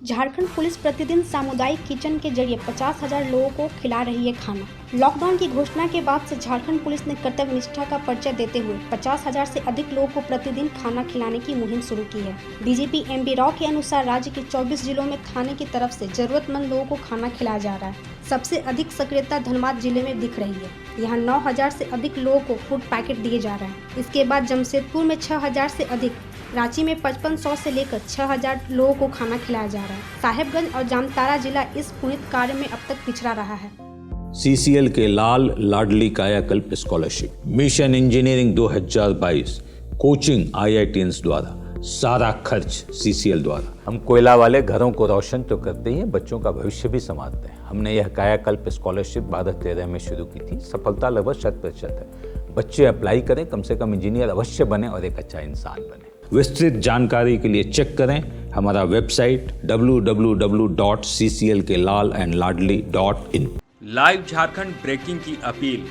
Jharkhand police प्रतिदिन सामुदायिक kitchen के जरिए 50,000 लोगों को खिला रही है खाना। लॉकडाउन की घोषणा के बाद से झारखंड पुलिस ने कर्तव्य निष्ठा का परिचय देते हुए 50,000 से अधिक लोगों को प्रतिदिन खाना खिलाने की मुहिम शुरू की है। डीजीपी एमबी राव के अनुसार राज्य के 24 जिलों में थाने की तरफ से जरूरतमंद लोगों को खाना खिलाया जा रहा है। सबसे अधिक सक्रियता धनबाद जिले में दिख रही है। यहाँ 9,000 से अधिक लोगों को फूड पैकेट दिए जा रहे हैं। इसके बाद जमशेदपुर में 6,000 से अधिक, रांची में 5500 से लेकर 6,000 लोगों को खाना खिलाया जा रहा है। साहेबगंज और जामताड़ा जिला इस पुनीत कार्य में अब तक पिछड़ा रहा है। CCL के लाल लाडली कायाकल्प scholarship, mission engineering 2022, coaching IITians द्वारा, सारा खर्च CCL द्वारा। हम कोयला वाले घरों को रोशन तो करते ही हैं, बच्चों का भविष्य भी संवारते हैं। हमने यह कायाकल्प स्कॉलरशिप 2013 में शुरू की थी। सफलता लगभग 100% है। बच्चे अप्लाई करें, कम से कम इंजीनियर अवश्य बने और एक अच्छा इंसान बने। विस्तृत जानकारी के लिए चेक करें हमारा website www.cclkelalandladli.in। Live Jharkhand breaking की अपील।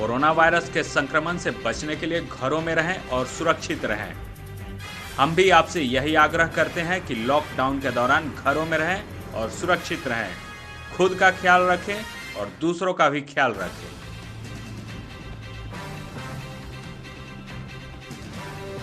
कोरोना वायरस के संक्रमण से बचने के लिए घरों में रहें और सुरक्षित रहें। हम भी आपसे यही आग्रह करते हैं कि लॉकडाउन के दौरान घरों में रहें और सुरक्षित रहें। खुद का ख्याल रखें और दूसरों का भी ख्याल रखें।